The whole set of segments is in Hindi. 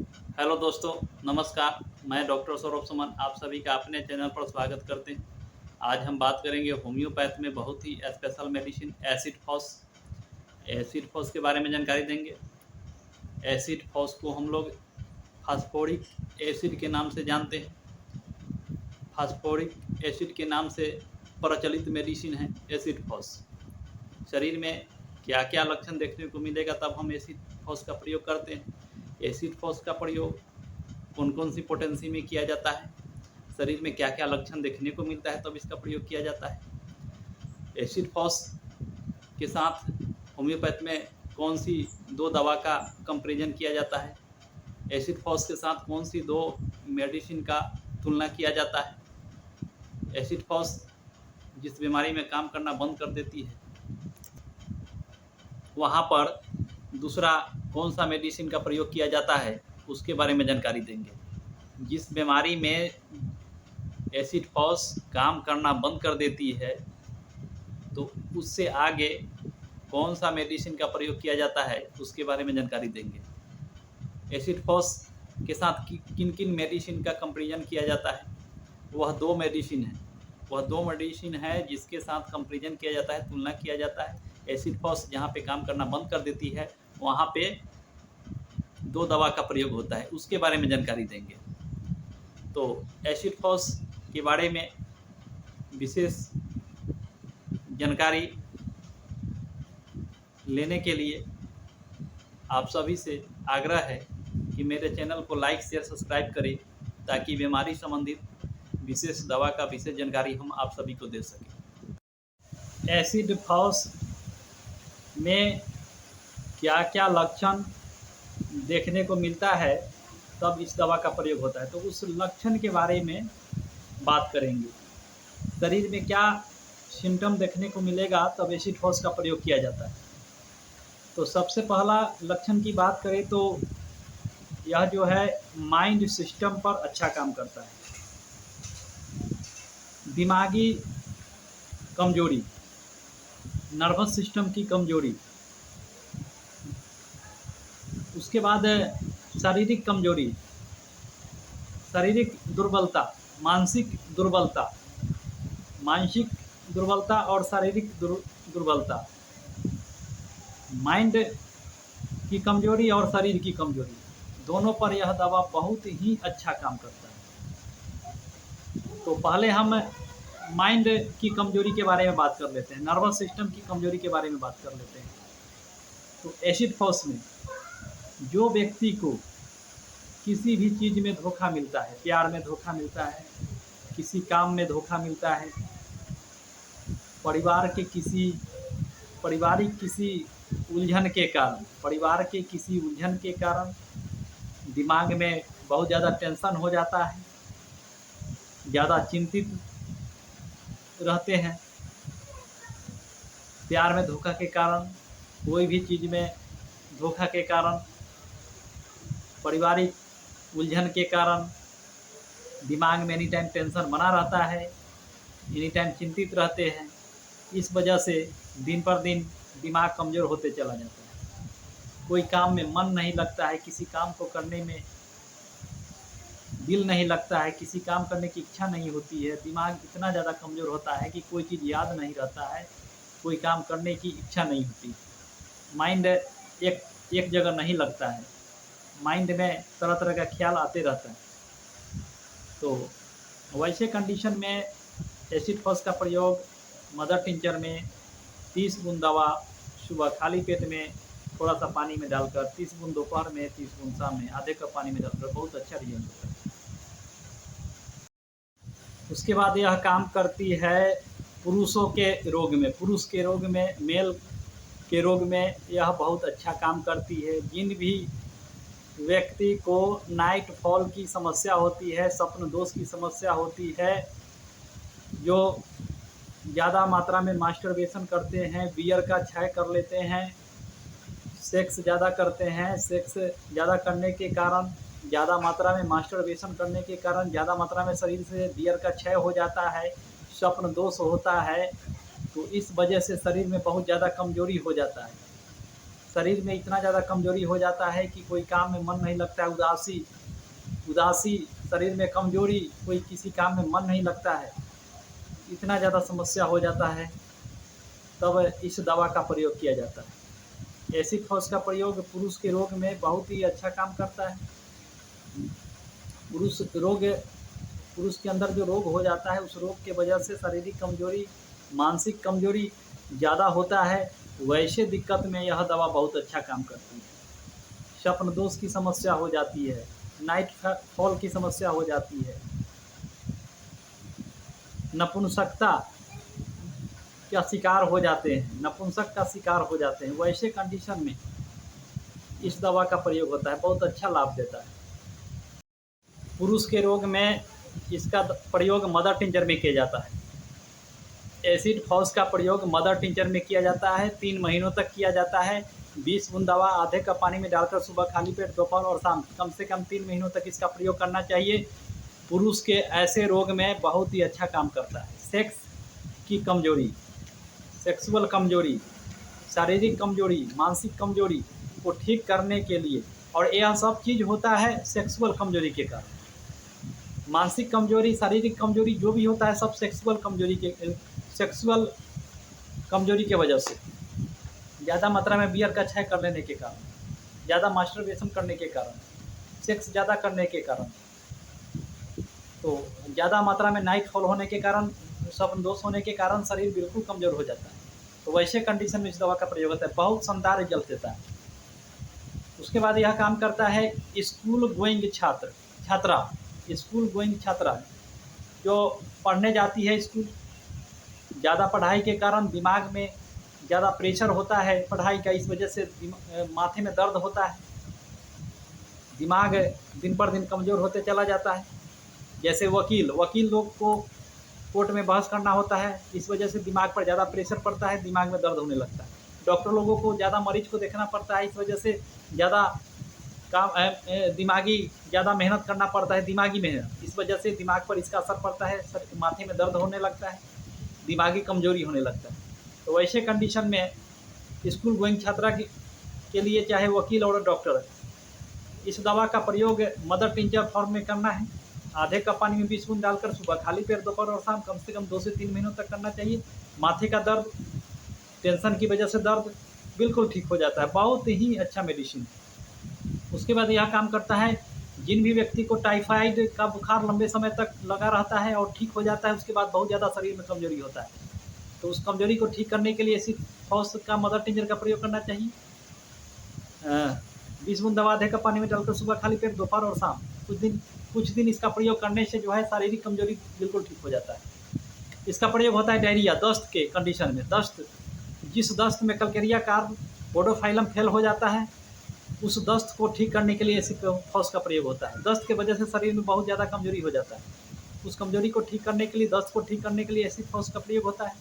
हेलो दोस्तों, नमस्कार। मैं डॉक्टर सौरभ सुमन आप सभी का अपने चैनल पर स्वागत करते हैं। आज हम बात करेंगे होम्योपैथ में बहुत ही special medicine acid phos. Acid phos के बारे में जानकारी देंगे। एसिड फॉस को हम लोग फास्फोरिक एसिड के नाम से जानते हैं। फास्फोरिक एसिड के नाम से प्रचलित मेडिसिन है एसिड फॉस। शरीर में क्या क्या लक्षण देखने को मिलेगा तब हम एसिड फॉस का प्रयोग करते हैं। एसिड फॉस का प्रयोग कौन कौन सी पोटेंसी में किया जाता है, शरीर में क्या क्या लक्षण देखने को मिलता है तब इसका प्रयोग किया जाता है। एसिड फॉस के साथ होम्योपैथ में कौन सी दो दवा का कंपेरिजन किया जाता है। एसिड फॉस के साथ कौन सी दो मेडिसिन का तुलना किया जाता है। एसिड फॉस जिस बीमारी में काम करना बंद कर देती है वहाँ पर दूसरा कौन सा मेडिसिन का प्रयोग किया जाता है उसके बारे में जानकारी देंगे। जिस बीमारी में एसिड फॉस काम करना बंद कर देती है तो उससे आगे कौन सा मेडिसिन का प्रयोग किया जाता है उसके बारे में जानकारी देंगे। एसिड फॉस के साथ किन किन मेडिसिन का कंपेरिजन किया जाता है, वह दो मेडिसिन है जिसके साथ कंपेरिजन किया जाता है, तुलना किया जाता है। एसिड फॉस जहाँ पे काम करना बंद कर देती है वहाँ पे दो दवा का प्रयोग होता है, उसके बारे में जानकारी देंगे। तो एसिड फॉस के बारे में विशेष जानकारी लेने के लिए आप सभी से आग्रह है कि मेरे चैनल को लाइक शेयर सब्सक्राइब करें ताकि बीमारी संबंधित विशेष दवा का विशेष जानकारी हम आप सभी को दे सकें। एसिड फॉस में क्या क्या लक्षण देखने को मिलता है तब इस दवा का प्रयोग होता है, तो उस लक्षण के बारे में बात करेंगे। शरीर में क्या सिम्टम देखने को मिलेगा तब एसिड फॉस का प्रयोग किया जाता है। तो सबसे पहला लक्षण की बात करें तो यह जो है माइंड सिस्टम पर अच्छा काम करता है। दिमागी कमजोरी, नर्वस सिस्टम की कमजोरी, उसके बाद शारीरिक कमजोरी, शारीरिक दुर्बलता, मानसिक दुर्बलता और शारीरिक दुर्बलता, माइंड की कमजोरी और शरीर की कमजोरी, दोनों पर यह दवा बहुत ही अच्छा काम करता है। तो पहले हम माइंड की कमजोरी के बारे में बात कर लेते हैं, नर्वस सिस्टम की कमजोरी के बारे में बात कर लेते हैं। तो एसिड फॉस में जो व्यक्ति को किसी भी चीज़ में धोखा मिलता है, प्यार में धोखा मिलता है, किसी काम में धोखा मिलता है, परिवार के किसी उलझन के कारण दिमाग में बहुत ज़्यादा टेंशन हो जाता है, ज़्यादा चिंतित रहते हैं, प्यार में धोखा के कारण, कोई भी चीज़ में धोखा के कारण, पारिवारिक उलझन के कारण दिमाग में एनी टाइम टेंशन बना रहता है, एनी टाइम चिंतित रहते हैं। इस वजह से दिन पर दिन दिमाग कमज़ोर होते चला जाता है, कोई काम में मन नहीं लगता है, किसी काम को करने में दिल नहीं लगता है, किसी काम करने की इच्छा नहीं होती है। दिमाग इतना ज़्यादा कमज़ोर होता है कि कोई चीज़ याद नहीं रहता है, कोई काम करने की इच्छा नहीं होती, माइंड एक जगह नहीं लगता है, माइंड में तरह तरह का ख्याल आते रहता है। तो वैसे कंडीशन में एसिड फॉस का प्रयोग मदर टिंचर में 30 बूंद दवा सुबह खाली पेट में थोड़ा सा पानी में डालकर, 30 बूंद दोपहर में, 30 बूंद शाम में, आधे कप पानी में डालकर बहुत अच्छा रिजल्ट होता है। उसके बाद यह काम करती है पुरुषों के रोग में, मेल के रोग में यह बहुत अच्छा काम करती है। जिन भी व्यक्ति को नाइट फॉल की समस्या होती है, स्वप्न दोष की समस्या होती है, जो ज़्यादा मात्रा में मास्टरबेशन करते हैं, बियर का क्षय कर लेते हैं, सेक्स ज़्यादा करते हैं, सेक्स ज़्यादा करने के कारण, ज़्यादा मात्रा में मास्टरबेशन करने के कारण ज़्यादा मात्रा में शरीर से बियर का क्षय हो जाता है, स्वप्न दोष होता है, तो इस वजह से शरीर में बहुत ज़्यादा कमजोरी हो जाता है। शरीर में इतना ज़्यादा कमजोरी हो जाता है कि कोई काम में मन नहीं लगता है, उदासी उदासी शरीर में कमजोरी, कोई किसी काम में मन नहीं लगता है, इतना ज़्यादा समस्या हो जाता है, तब इस दवा का प्रयोग किया जाता है। एसिड फॉस का प्रयोग पुरुष के रोग में बहुत ही अच्छा काम करता है। पुरुष के अंदर जो रोग हो जाता है, उस रोग के वजह से शारीरिक कमजोरी, मानसिक कमजोरी ज़्यादा होता है, वैसे दिक्कत में यह दवा बहुत अच्छा काम करती है। स्वप्न दोष की समस्या हो जाती है, नाइट फॉल की समस्या हो जाती है, नपुंसकता का शिकार हो जाते हैं, नपुंसक का शिकार हो जाते हैं, वैसे कंडीशन में इस दवा का प्रयोग होता है, बहुत अच्छा लाभ देता है। पुरुष के रोग में इसका प्रयोग मदर टिंचर में किया जाता है। एसिड फॉस का प्रयोग मदर टिंचर में किया जाता है, 3 महीनों तक किया जाता है। 20 बूंद दवा आधे कप पानी में डालकर सुबह खाली पेट, दोपहर और शाम कम से कम 3 महीनों तक इसका प्रयोग करना चाहिए। पुरुष के ऐसे रोग में बहुत ही अच्छा काम करता है। सेक्स की कमजोरी, सेक्सुअल कमजोरी, शारीरिक कमजोरी, मानसिक कमजोरी को ठीक करने के लिए, और यह सब चीज़ होता है सेक्सुअल कमजोरी के कारण। मानसिक कमजोरी, शारीरिक कमजोरी जो भी होता है, सब सेक्सुअल कमजोरी के वजह से, ज़्यादा मात्रा में बियर का क्षय कर लेने के कारण, ज़्यादा मास्टरबेशन करने के कारण, सेक्स ज़्यादा करने के कारण, तो ज़्यादा मात्रा में नाइट फॉल होने के कारण, स्वप्न दोष होने के कारण शरीर बिल्कुल कमज़ोर हो जाता है। तो वैसे कंडीशन में इस दवा का प्रयोग होता है, बहुत शानदार रिजल्ट देता है। उसके बाद यह काम करता है स्कूल गोइंग छात्रा जो पढ़ने जाती है स्कूल, ज़्यादा पढ़ाई के कारण दिमाग में ज़्यादा प्रेशर होता है पढ़ाई का, इस वजह से माथे में दर्द होता है, दिमाग दिन पर दिन कमज़ोर होते चला जाता है। जैसे वकील लोग को कोर्ट में बहस करना होता है, इस वजह से दिमाग पर ज़्यादा प्रेशर पड़ता है, दिमाग में दर्द होने लगता है। डॉक्टर लोगों को ज़्यादा मरीज को देखना पड़ता है, इस वजह से ज़्यादा ज़्यादा मेहनत करना पड़ता है, दिमागी मेहनत, इस वजह से दिमाग पर इसका असर पड़ता है, माथे में दर्द होने लगता है, दिमागी कमजोरी होने लगता है। तो वैसे कंडीशन में स्कूल गोइंग छात्रा के लिए, चाहे वकील और डॉक्टर, इस दवा का प्रयोग मदर टिंचर फॉर्म में करना है। आधे कप पानी में 20 बूंद डालकर सुबह खाली पेट, दोपहर और शाम कम से कम 2 से 3 महीनों तक करना चाहिए। माथे का दर्द, टेंशन की वजह से दर्द बिल्कुल ठीक हो जाता है, बहुत ही अच्छा मेडिसिन है। उसके बाद यह काम करता है जिन भी व्यक्ति को टाइफाइड का बुखार लंबे समय तक लगा रहता है और ठीक हो जाता है, उसके बाद बहुत ज़्यादा शरीर में कमजोरी होता है, तो उस कमजोरी को ठीक करने के लिए एसिड फॉस का मदर टिंचर का प्रयोग करना चाहिए। 20 बूंद दवा आधे कप पानी में डालकर सुबह खाली पेट, दोपहर और शाम कुछ दिन इसका प्रयोग करने से जो है शारीरिक कमजोरी बिल्कुल ठीक हो जाता है। इसका प्रयोग होता है डायरिया, दस्त के कंडीशन में, जिस दस्त में कल्केरिया कार्ब पोडोफाइलम फेल हो जाता है, उस दस्त को ठीक करने के लिए एसिड फॉस का प्रयोग होता है। दस्त के वजह से शरीर में बहुत ज़्यादा कमजोरी हो जाता है, उस कमजोरी को ठीक करने के लिए, दस्त को ठीक करने के लिए एसिड फॉस का प्रयोग होता है।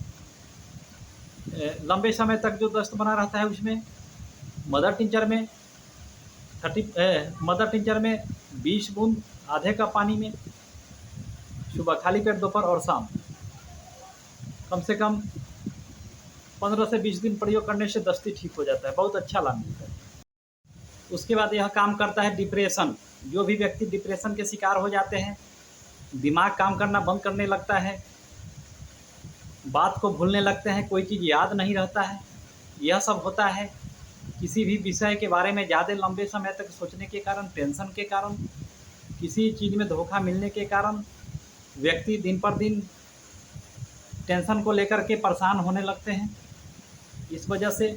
लंबे समय तक जो दस्त बना रहता है, उसमें मदर टिंचर में 20 बूंद आधे कप पानी में सुबह खाली पेट, दोपहर और शाम कम से कम 15 से 20 दिन प्रयोग करने से दस्ती ठीक हो जाता है, बहुत अच्छा लाभ मिलता है। उसके बाद यह काम करता है डिप्रेशन, जो भी व्यक्ति डिप्रेशन के शिकार हो जाते हैं, दिमाग काम करना बंद करने लगता है, बात को भूलने लगते हैं, कोई चीज़ याद नहीं रहता है, यह सब होता है किसी भी विषय के बारे में ज़्यादा लंबे समय तक सोचने के कारण, टेंशन के कारण, किसी चीज़ में धोखा मिलने के कारण व्यक्ति दिन पर दिन टेंशन को लेकर के परेशान होने लगते हैं। इस वजह से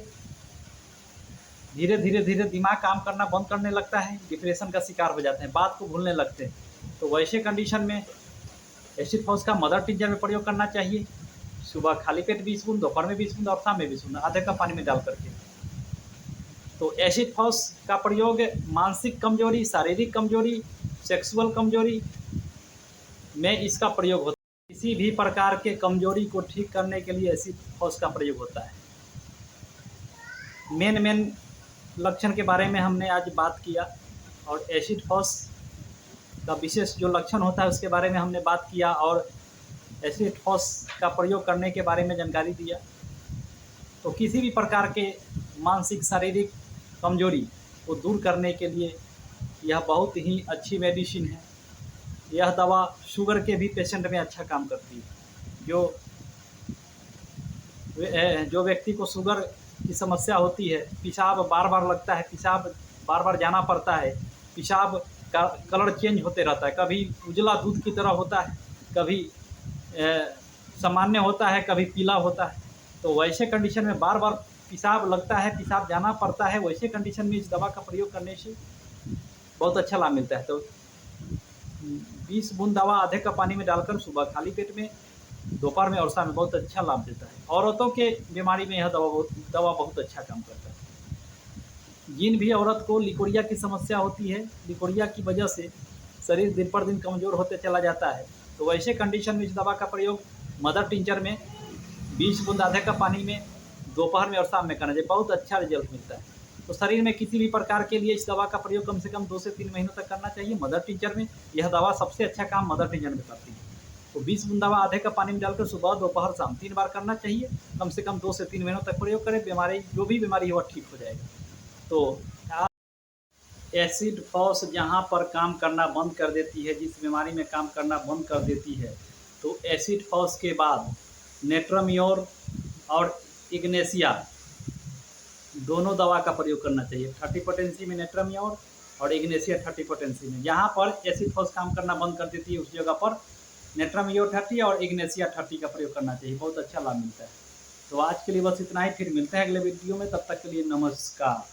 धीरे धीरे दिमाग काम करना बंद करने लगता है, डिप्रेशन का शिकार हो जाते हैं, बात को भूलने लगते हैं। तो वैसे कंडीशन में एसिड फॉस का मदर टिंचर में प्रयोग करना चाहिए। सुबह खाली पेट 20 बूंद, दोपहर में 20 बूंद और शाम में 20 बूंद आधे कप पानी में डाल करके। तो एसिड फॉस का प्रयोग मानसिक कमजोरी, शारीरिक कमजोरी, सेक्सुअल कमजोरी में इसका प्रयोग होता है। किसी भी प्रकार के कमजोरी को ठीक करने के लिए एसिड फॉस का प्रयोग होता है। मेन लक्षण के बारे में हमने आज बात किया, और एसिड फॉस का विशेष जो लक्षण होता है उसके बारे में हमने बात किया, और एसिड फॉस का प्रयोग करने के बारे में जानकारी दिया। तो किसी भी प्रकार के मानसिक, शारीरिक कमजोरी को दूर करने के लिए यह बहुत ही अच्छी मेडिसिन है। यह दवा शुगर के भी पेशेंट में अच्छा काम करती है। जो व्यक्ति को शुगर की समस्या होती है, पेशाब बार बार लगता है, पेशाब बार बार जाना पड़ता है, पेशाब का कलर चेंज होते रहता है, कभी उजला दूध की तरह होता है, कभी सामान्य होता है, कभी पीला होता है। तो वैसे कंडीशन में बार बार पेशाब लगता है, पेशाब जाना पड़ता है, वैसे कंडीशन में इस दवा का प्रयोग करने से बहुत अच्छा लाभ मिलता है। तो 20 बूंद दवा आधे कप पानी में डालकर सुबह खाली पेट में, दोपहर में और शाम में बहुत अच्छा लाभ देता है। औरतों के बीमारी में यह दवा बहुत अच्छा काम करता है। जिन भी औरत को लिकोरिया की समस्या होती है, लिकोरिया की वजह से शरीर दिन पर दिन कमज़ोर होते चला जाता है, तो वैसे कंडीशन में इस दवा का प्रयोग मदर टिंचर में 20 बूंद आधे कप पानी में दोपहर में और शाम में करना चाहिए। बहुत अच्छा रिजल्ट मिलता है। तो शरीर में किसी भी प्रकार के लिए इस दवा का प्रयोग कम से कम 2 से 3 महीनों तक करना चाहिए। मदर टिंचर में यह दवा सबसे अच्छा काम मदर टिंचर में करती है। तो 20 बूंद दवा आधे कप पानी में डालकर सुबह, दोपहर, शाम 3 बार करना चाहिए। कम से कम 2 से 3 महीनों तक प्रयोग करें, बीमारी जो भी बीमारी हो ठीक हो जाएगा। तो एसिड फॉस जहाँ पर काम करना बंद कर देती है, जिस बीमारी में काम करना बंद कर देती है, तो एसिड फॉस के बाद नेट्राम्योर और इग्नेशिया दोनों दवा का प्रयोग करना चाहिए। 30 पोटेंसी में नेट्राम्योर और इग्नेशिया 30 पोटेंसी में। जहाँ पर एसिड फॉस काम करना बंद कर देती है, उस जगह पर नेट्राम्योर 30 और इग्नेशिया 30 का प्रयोग करना चाहिए। बहुत अच्छा लाभ मिलता है। तो आज के लिए बस इतना ही, फिर मिलते हैं अगले वीडियो में। तब तक के लिए नमस्कार।